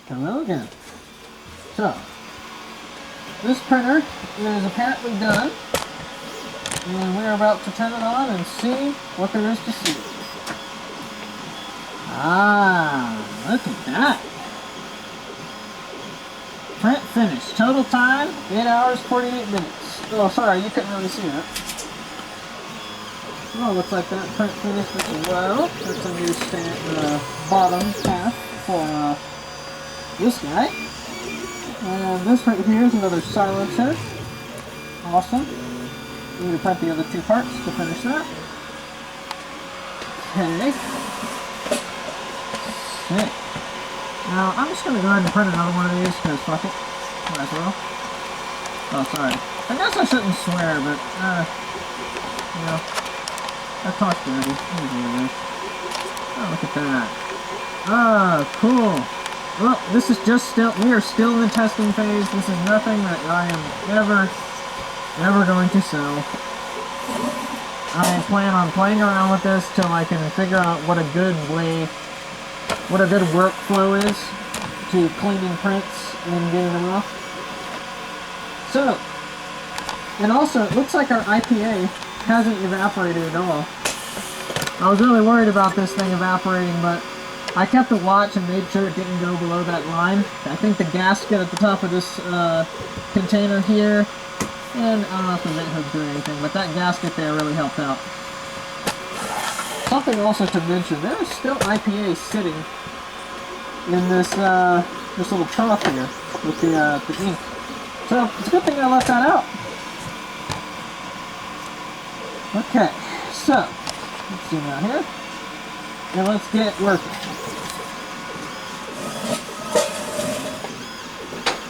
Hello again. So, this printer is apparently done, and we're about to turn it on and see what there is to see. Ah, look at that. Print finished. Total time, 8 hours, 48 minutes. Oh, sorry, you couldn't really see that. Well, looks like that print finished as well. That's a new bottom half for this guy. And this right here is another silencer. Awesome. We need to print the other two parts to finish that. Okay. Sick. Now, I'm just going to go ahead and print another one of these, because fuck it. Might as well. Oh, sorry. I guess I shouldn't swear, but, you know, I talk dirty. Oh, look at that. Ah, cool. Well, this is we are still in the testing phase. This is nothing that I am ever going to sell. I plan on playing around with this till I can figure out what a good workflow is to cleaning prints and getting them off. So, and also, it looks like our IPA hasn't evaporated at all. I was really worried about this thing evaporating, but I kept a watch and made sure it didn't go below that line. I think the gasket at the top of this container here, and I don't know if the vent hook's doing anything, but that gasket there really helped out. Something also to mention, there is still IPA sitting in this this little trough here with the ink. So it's a good thing I left that out. Okay, so let's zoom out here and let's get working.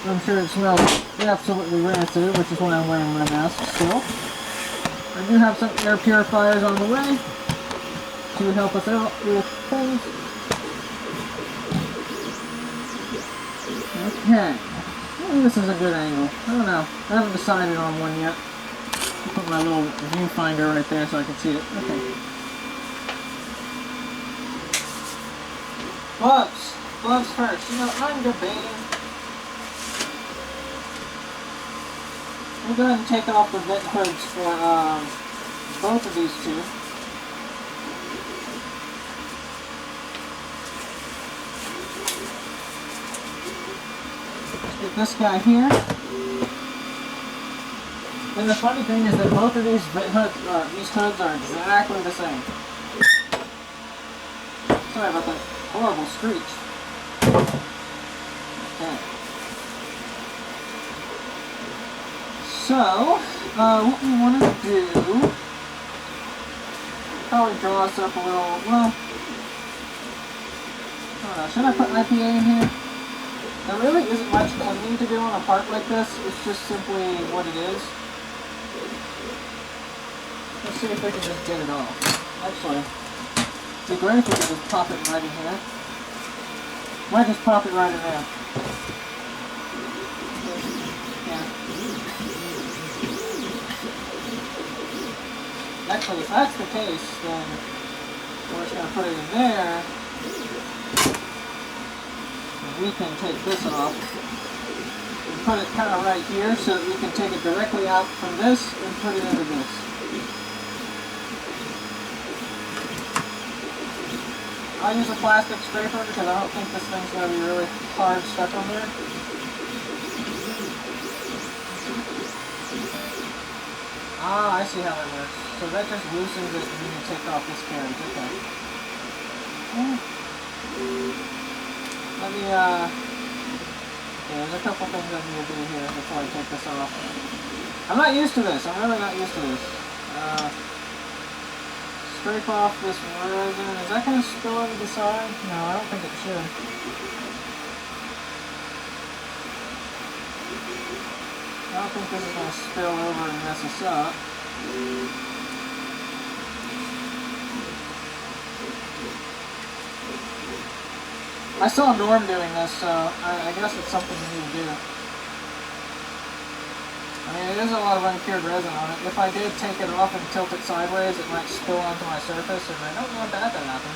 I'm sure it smells absolutely rancid, which is why I'm wearing my mask still. I do have some air purifiers on the way to help us out with things. Okay. Maybe this is a good angle. I don't know. I haven't decided on one yet. I'll put my little viewfinder right there so I can see it. Okay. Gloves. Gloves first. You know, I'm debating. We'll go ahead and take off the vent hoods for both of these two. Let's get this guy here. And the funny thing is that both of these hoods are exactly the same. Sorry about that horrible screech. Okay. So, what we want to do, probably draw us up a little, well, I don't know, should I put IPA in here? There really isn't much cleaning to do on a part like this, it's just simply what it is. Let's see if we can just get it off. Actually, it'd be great if we could just pop it right in here. Might just pop it right in there. Actually, if that's the case, then we're just going to put it in there. And we can take this off and put it kind of right here so that we can take it directly out from this and put it into this. I'll use a plastic scraper because I don't think this thing's going to be really hard stuck on there. Ah, I see how that works. So that just loosens it and then you take off this carriage. Okay. Let me, yeah, there's a couple things I need to do here before I take this off. I'm not used to this. I'm really not used to this. Scrape off this resin. Is that going to spill over the side? No, I don't think it should. I don't think this is going to spill over and mess us up. I saw Norm doing this, so I guess it's something you need to do. I mean, it is a lot of uncured resin on it. If I did take it off and tilt it sideways, it might spill onto my surface, and I don't want that to happen.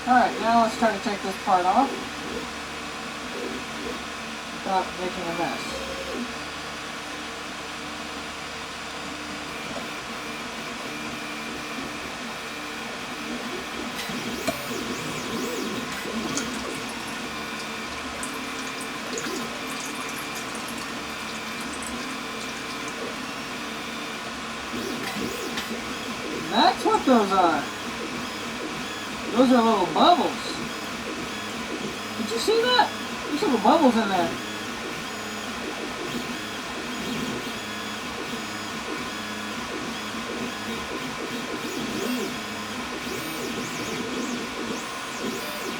Alright, now let's try to take this part off without making a mess. That's what those are. Those are little bubbles. Did you see that? There's little bubbles in there.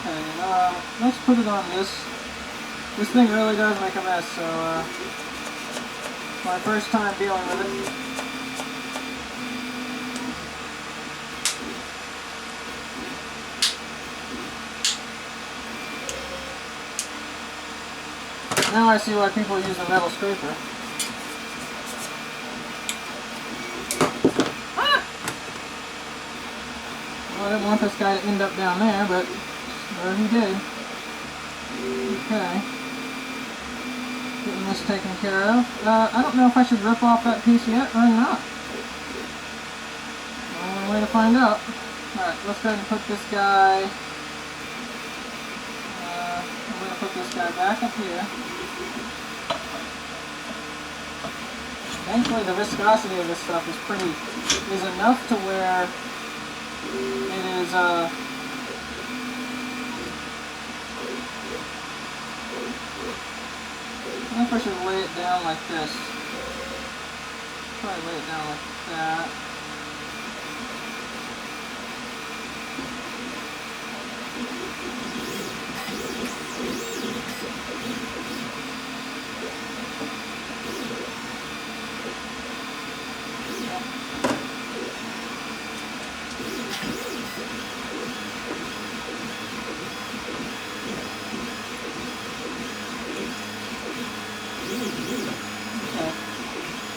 Okay, let's put it on this. This thing really does make a mess, so my first time dealing with it. Now I see why people use a metal scraper. Ah! Well, I didn't want this guy to end up down there, but there he did. Okay. Getting this taken care of. I don't know if I should rip off that piece yet or not. Only way to find out. Alright, let's go ahead and put this guy... I'm going to put this guy back up here. Thankfully, the viscosity of this stuff is enough to where it is, I think I should lay it down like this. Probably lay it down like that.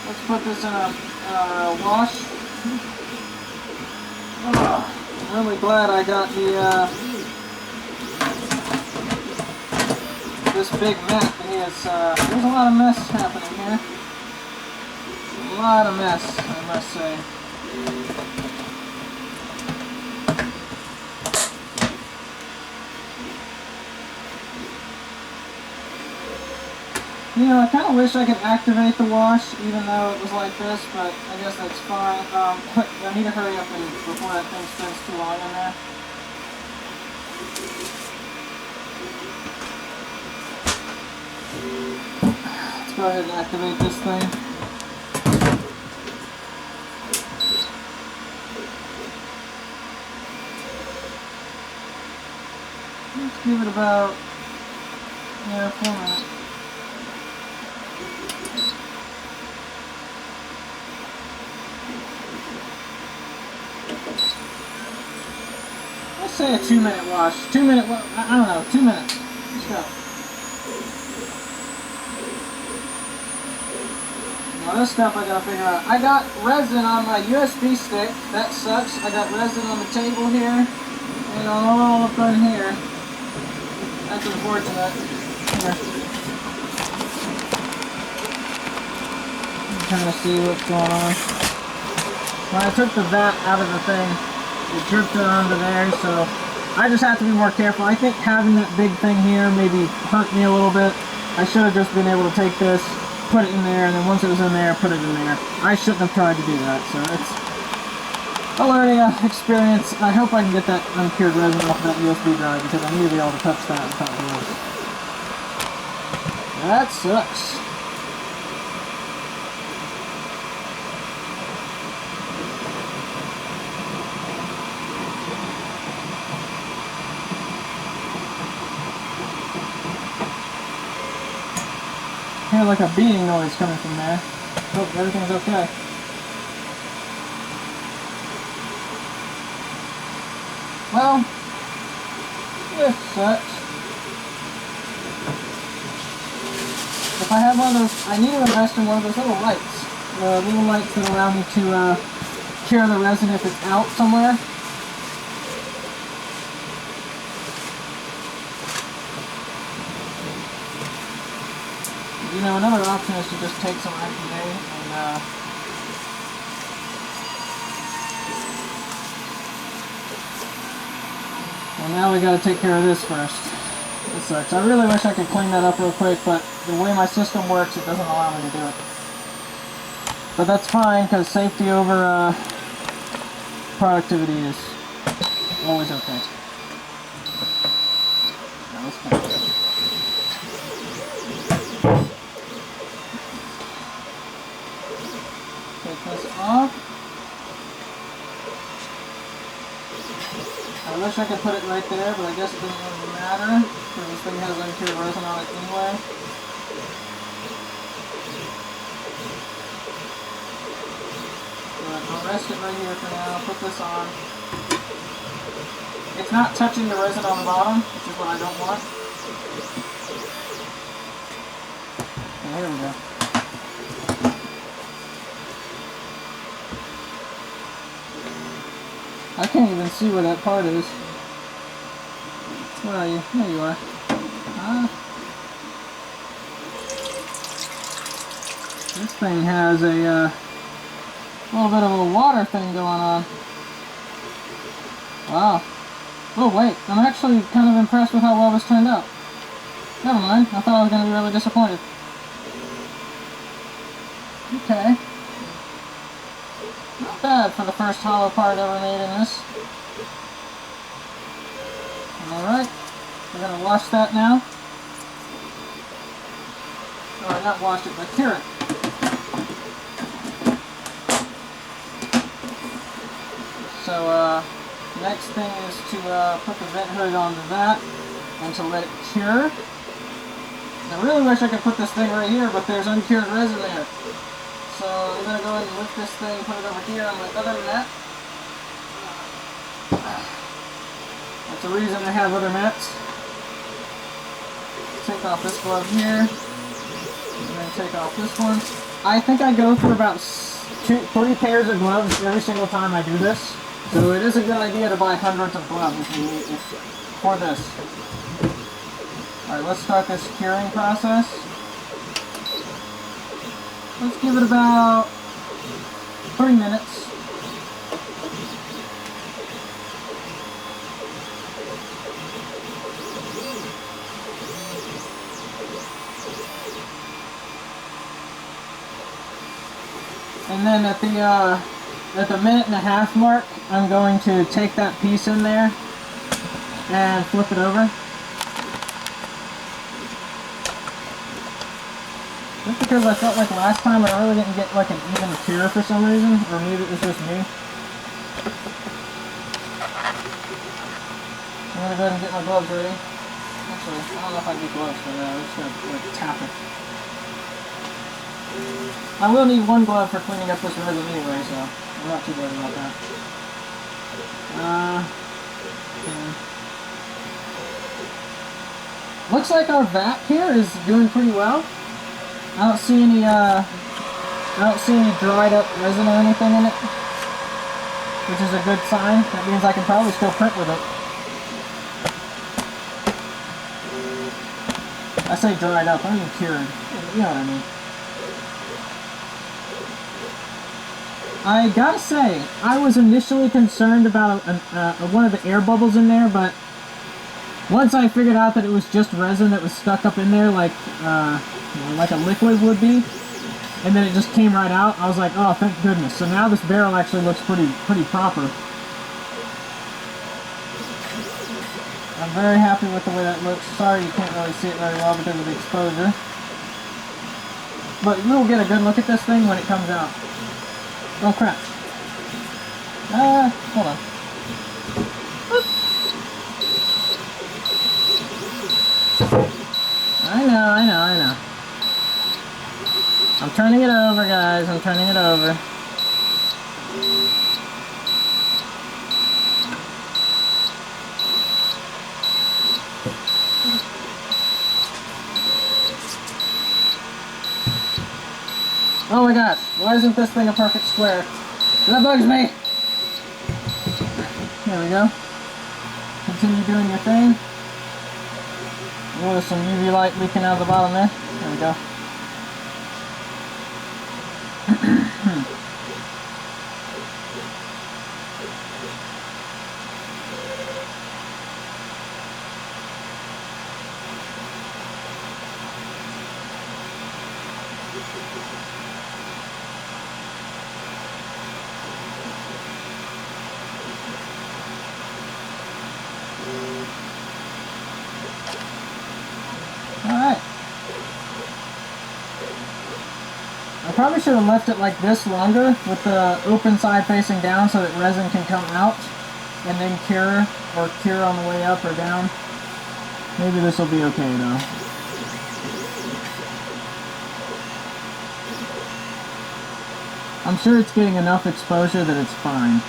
Let's put this in a wash. Oh, I'm really glad I got the this big mat. There's a lot of mess happening here. A lot of mess, I must say. You know, I kind of wish I could activate the wash, even though it was like this, but I guess that's fine. I need to hurry up before that thing spends too long in there. Let's go ahead and activate this thing. Let's give it about, 4 minutes. Let's say a 2-minute wash. 2-minute, I don't know, 2 minutes. Let's go. Now this stuff I gotta figure out. I got resin on my USB stick. That sucks. I got resin on the table here. And all up in here. That's unfortunate. Here. I'm trying to see what's going on. When I took the vat out of the thing, it dripped it onto there, so I just have to be more careful. I think having that big thing here maybe hurt me a little bit. I should have just been able to take this, put it in there, and then once it was in there, put it in there. I shouldn't have tried to do that, so it's a learning experience. I hope I can get that uncured resin off that USB drive, because I need to be able to touch that and touch this. That sucks. I hear like a beating noise coming from there. Hope everything's okay. Well, this sucks. If I have one of those, I need to invest in one of those little lights. Little lights that allow me to cure the resin if it's out somewhere. you know, another option is to just take some IPA and well, now we gotta take care of this first. This sucks. I really wish I could clean that up real quick, but the way my system works, it doesn't allow me to do it. But that's fine, because safety over productivity is always okay. Now let's finish it. Take this off. I wish I could put it right there, but I guess it doesn't really matter, because this thing has uncured resin on it anyway. But I'll rest it right here for now, put this on. It's not touching the resin on the bottom, which is what I don't want. Okay, here we go. I can't even see where that part is. Where are you? There you are. This thing has a little bit of a water thing going on. Wow. Oh wait, I'm actually kind of impressed with how well this turned out. Never mind, I thought I was going to be really disappointed. Okay. Not bad for the first hollow part ever made in this. Alright, we're going to wash that now. Or not wash it, but cure it. So, next thing is to put the vent hood onto that and to let it cure. I really wish I could put this thing right here, but there's uncured resin there. So I'm going to go ahead and lift this thing, put it over here on my other mat. That's the reason I have other mats. Take off this glove here, and then take off this one. I think I go through about 3 pairs of gloves every single time I do this. So it is a good idea to buy hundreds of gloves for this. Alright, let's start this curing process. Let's give it about 3 minutes. And then at the minute and a half mark, I'm going to take that piece in there and flip it over. Just because I felt like last time I really didn't get like an even cure for some reason, or maybe it was just me. I'm gonna go ahead and get my gloves ready. Actually, I don't know if I need gloves for that. I'm just gonna like tap it. I will need one glove for cleaning up this resin anyway, so I'm not too worried about that. Okay. Looks like our vat here is doing pretty well. I don't see any dried up resin or anything in it, which is a good sign. That means I can probably still print with it. I say dried up, I mean cured. You know what I mean. I gotta say, I was initially concerned about one of the air bubbles in there, but once I figured out that it was just resin that was stuck up in there like a liquid would be, and then it just came right out, I was like, oh, thank goodness. So now this barrel actually looks pretty proper. I'm very happy with the way that looks. Sorry you can't really see it very well because of the exposure. But you'll get a good look at this thing when it comes out. Oh crap. Hold on. I know. I'm turning it over, guys. I'm turning it over. Oh my gosh, why isn't this thing a perfect square? That bugs me! There we go. Continue doing your thing. Oh, there's some UV light leaking out of the bottom there. There we go. Alright. I probably should have left it like this longer with the open side facing down so that resin can come out and then cure, or cure on the way up or down. Maybe this will be okay though. I'm sure it's getting enough exposure that it's fine.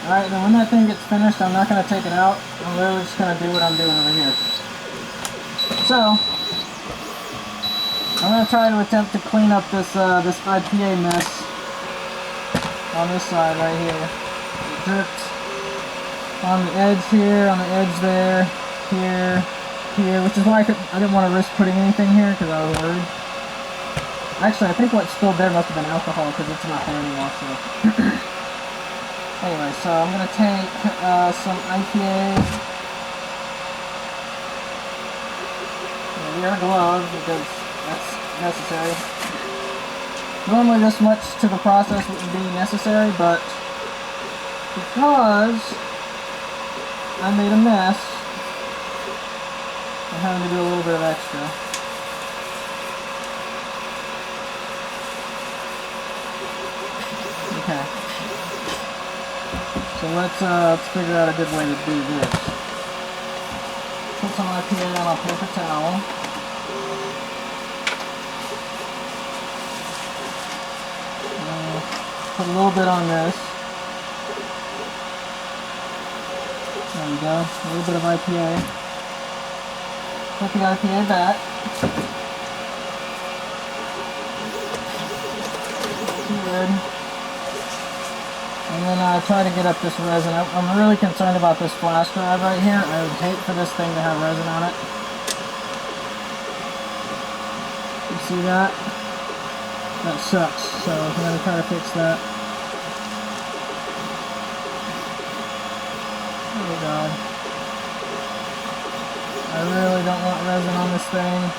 Alright, then when that thing gets finished, I'm not going to take it out. I'm literally just going to do what I'm doing over here. So, I'm going to try to attempt to clean up this this IPA mess on this side right here. It dripped on the edge here, on the edge there, here, here, which is why I didn't want to risk putting anything here because I was worried. Actually, I think what spilled there must have been alcohol because it's not there anymore. So. Anyway, so I'm going to take some IPA. Wear gloves because that's necessary. Normally this much to the process wouldn't be necessary, but because I made a mess, I'm having to do a little bit of extra. Okay. So let's figure out a good way to do this. Put some IPA on a paper towel. Put a little bit on this. There we go. A little bit of IPA. Put the IPA back. Good. And then try to get up this resin. I'm really concerned about this flash drive right here. I would hate for this thing to have resin on it. You see that? That sucks. So I'm going to try to fix that. Oh god. I really don't want resin on this thing.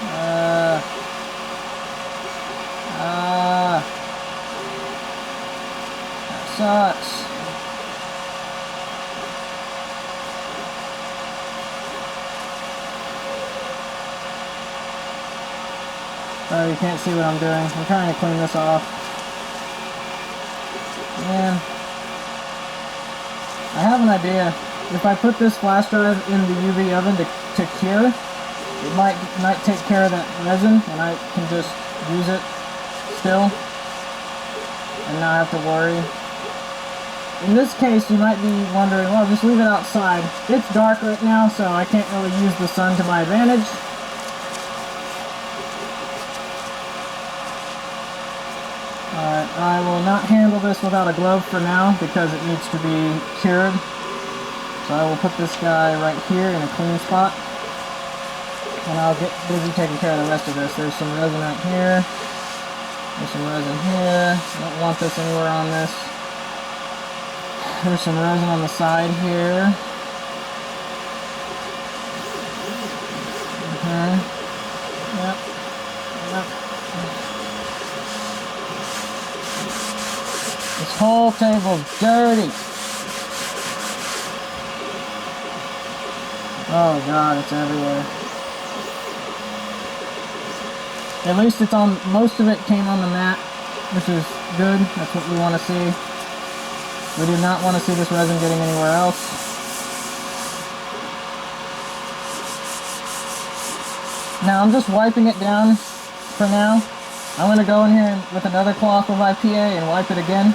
That sucks. Oh, you can't see what I'm doing. I'm trying to clean this off. Man. I have an idea. If I put this flash drive in the UV oven to cure, it might take care of that resin, and I can just use it still and not have to worry. In this case, you might be wondering, well, just leave it outside. It's dark right now, so I can't really use the sun to my advantage. Alright, I will not handle this without a glove for now because it needs to be cured. So I will put this guy right here in a clean spot. And I'll get busy taking care of the rest of this. There's some resin out here. There's some resin here. I don't want this anywhere on this. There's some resin on the side here. Okay. Yep. This whole table's dirty. Oh god, it's everywhere. At least it's on, most of it came on the mat, which is good. That's what we want to see. We do not want to see this resin getting anywhere else. Now I'm just wiping it down for now. I'm going to go in here with another cloth of IPA and wipe it again,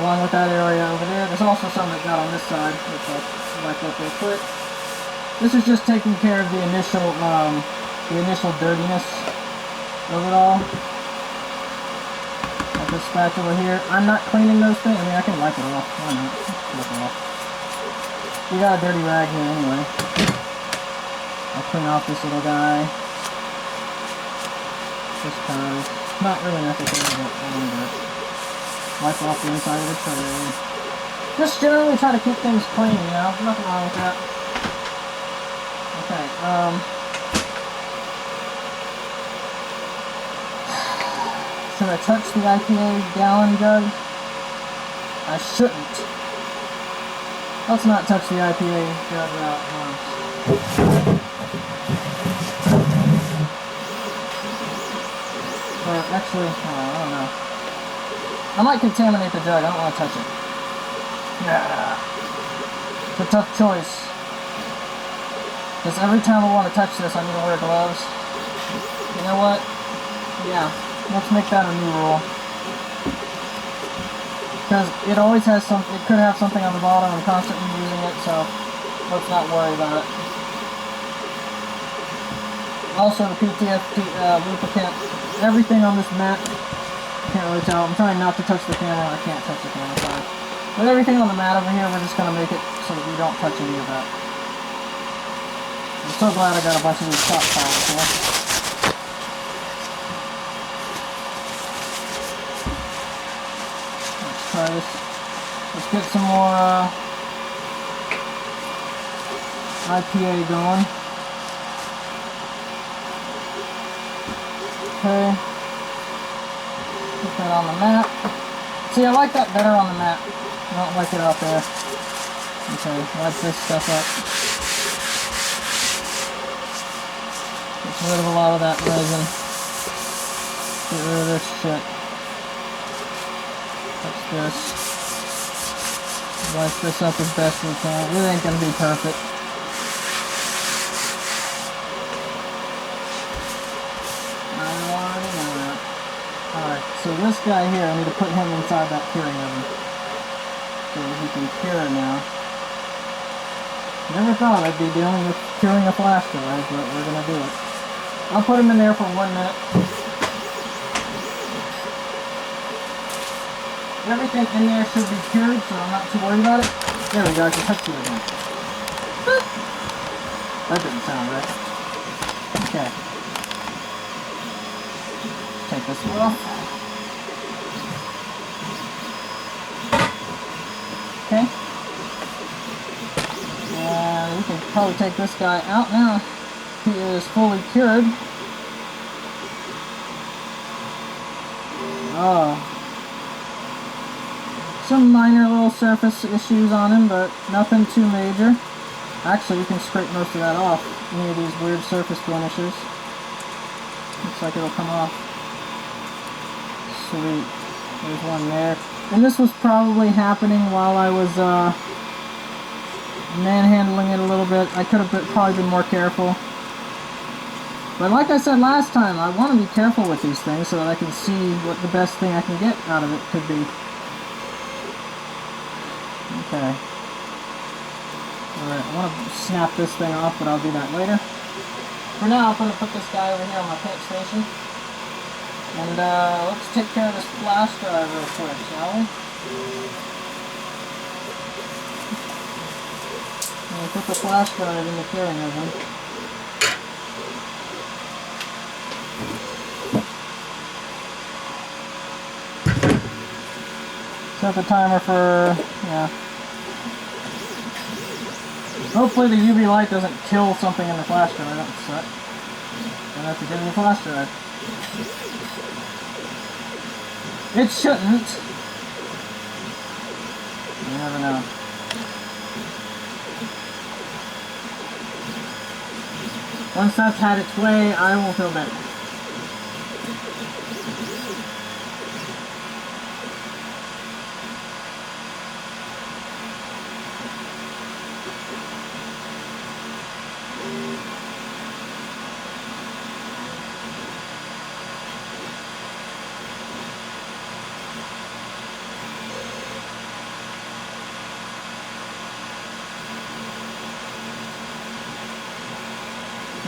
along with that area over there. There's also some that got on this side, which I'll wipe up real quick. This is just taking care of the initial dirtiness of it all. Got this spatula here. I'm not cleaning those things. I mean, I can wipe it off. Why not? Wipe it off. We got a dirty rag here anyway. I'll clean off this little guy. Just because. Not really necessary, but I'm gonna do it. Wipe off the inside of the tray. Just generally try to keep things clean, you know? Nothing wrong with that. Okay, should I touch the IPA gallon jug? I shouldn't. Let's not touch the IPA jug out once. Or actually, I don't know. I might contaminate the jug. I don't want to touch it. Yeah. It's a tough choice. Because every time I want to touch this, I need to wear gloves. You know what? Yeah. Let's make that a new rule. Because it always has something, it could have something on the bottom. I'm constantly using it, so let's not worry about it. Also, the PTFT lubricant, everything on this mat, I can't really tell. I'm trying not to touch the camera. I can't touch the camera, sorry. But everything on the mat over here, we're just going to make it so that we don't touch any of that. I'm so glad I got a bunch of these stockpiles here. Let's try this. Let's get some more IPA going. Okay. Put that on the mat. See, I like that better on the mat. I don't like it out there. Okay, wipe this stuff up. Get rid of a lot of that resin. Get rid of this shit. Touch this. Wipe this up as best we can. It ain't gonna be perfect. I already know that. Alright, so this guy here, I need to put him inside that curing oven. So he can cure now. Never thought I'd be dealing with curing a flash drive, but we're gonna do it. I'll put him in there for 1 minute. Everything in there should be cured, so I'm not too worried about it. There we go, I can touch you again. That didn't sound right. Okay. Take this off. Okay. And we can probably take this guy out now. He is fully cured. Oh. Some minor little surface issues on him, but nothing too major. Actually, we can scrape most of that off. Any of these weird surface blemishes. Looks like it'll come off. Sweet. There's one there. And this was probably happening while I was manhandling it a little bit. I could have probably been more careful. But like I said last time, I want to be careful with these things so that I can see what the best thing I can get out of it could be. Okay. Alright, I want to snap this thing off, but I'll do that later. For now, I'm going to put this guy over here on my paint station. And let's take care of this flash drive real quick, shall we? We'll put the flash drive in the curing oven. Set the timer for, yeah. Hopefully the UV light doesn't kill something in the flash drive. That's set. Don't have to get in the flash drive. It shouldn't. You never know. Once that's had its way, I will feel better.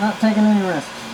Not taking any risks.